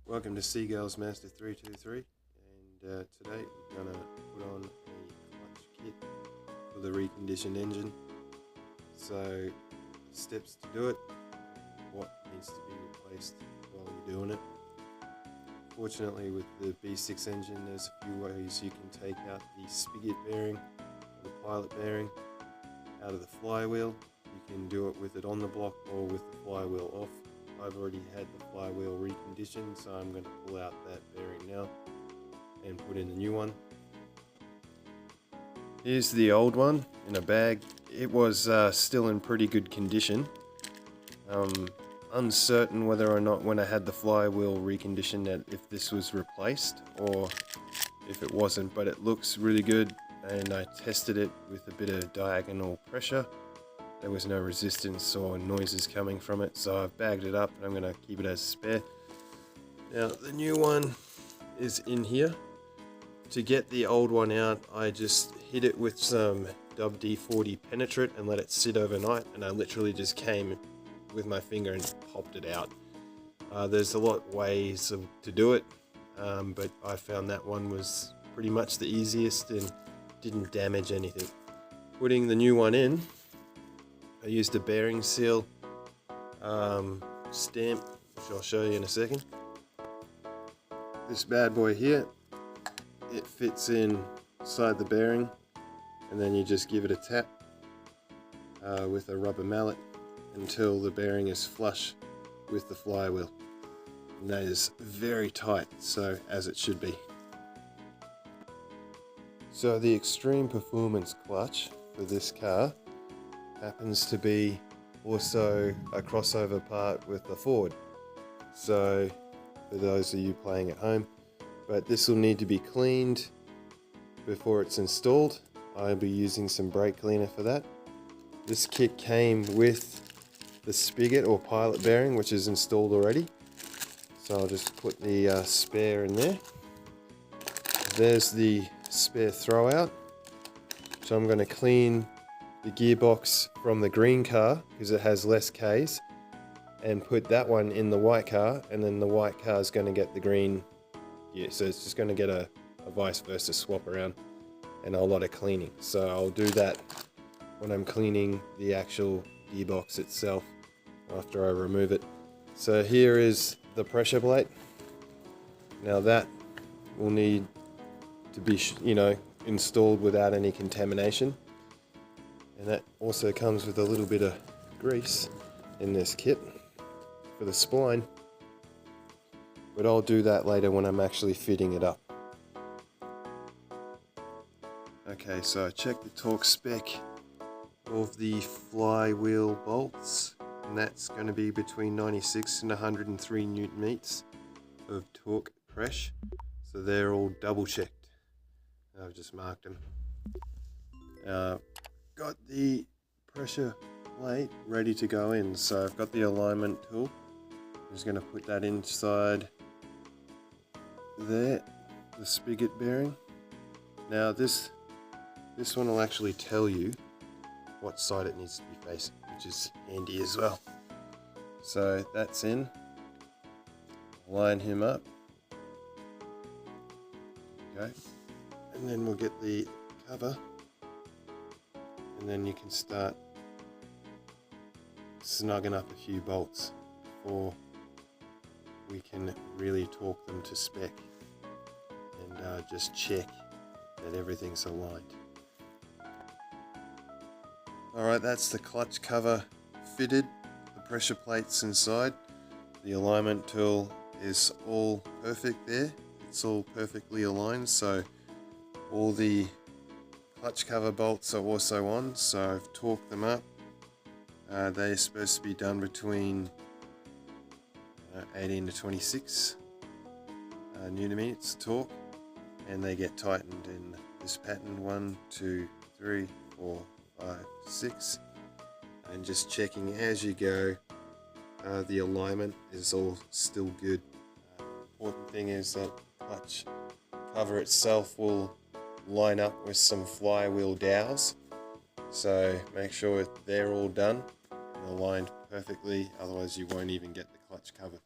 Welcome to Seagulls Master 323, and today we're going to put on a clutch kit for the reconditioned engine. So, steps to do it, what needs to be replaced while you're doing it. Fortunately, with the B6 engine, there's a few ways you can take out the spigot bearing, or the pilot bearing, out of the flywheel. You can do it with it on the block or with the flywheel off. I've already had the flywheel reconditioned, so I'm going to pull out that bearing now and put in the new one. Here's the old one in a bag. It was still in pretty good condition. Uncertain whether or not when I had the flywheel reconditioned that if this was replaced or if it wasn't, but it looks really good, and I tested it with a bit of diagonal pressure. There was no resistance or noises coming from it, so I've bagged it up and I'm going to keep it as a spare. Now the new one is in here. To get the old one out, I just hit it with some WD-40 penetrate and let it sit overnight, and I literally just came with my finger and popped it out. There's a lot of ways to do it, but I found that one was pretty much the easiest and didn't damage anything. Putting the new one in, I used a bearing seal stamp, which I'll show you in a second. This bad boy here, it fits inside the bearing, and then you just give it a tap with a rubber mallet until the bearing is flush with the flywheel. And that is very tight, so as it should be. So the Extreme Performance clutch for this car happens to be also a crossover part with the Ford. So for those of you playing at home, but this will need to be cleaned before it's installed. I'll be using some brake cleaner for that. This kit came with the spigot or pilot bearing, which is installed already. So I'll just put the spare in there. There's the spare throwout. So I'm going to clean the gearbox from the green car because it has less Ks, and put that one in the white car, and then the white car is going to get the green gear. So it's just going to get a vice versa swap around and a lot of cleaning. So I'll do that when I'm cleaning the actual gearbox itself after I remove it. So here is the pressure plate. Now that will need to be, installed without any contamination. And that also comes with a little bit of grease in this kit for the spline. But I'll do that later when I'm actually fitting it up. Okay, so I checked the torque spec of the flywheel bolts, and that's going to be between 96 and 103 Newton meters of torque press. So they're all double checked. I've just marked them. Got the pressure plate ready to go in, so I've got the alignment tool. I'm just going to put that inside there, the spigot bearing. Now this one will actually tell you what side it needs to be facing, which is handy as well. So that's in. Line him up. Okay. And then we'll get the cover, and then you can start snugging up a few bolts before we can really torque them to spec and just check that everything's aligned. Alright, that's the clutch cover fitted, the pressure plates inside, the alignment tool is all perfect there, it's all perfectly aligned, so all the clutch cover bolts are also on, so I've torqued them up. They're supposed to be done between 18 to 26 Newton meters torque, and they get tightened in this pattern 1, 2, 3, 4, 5, 6, and just checking as you go the alignment is all still good. Important thing is that clutch cover itself will line up with some flywheel dowels, so make sure they're all done and aligned perfectly, otherwise you won't even get the clutch cover.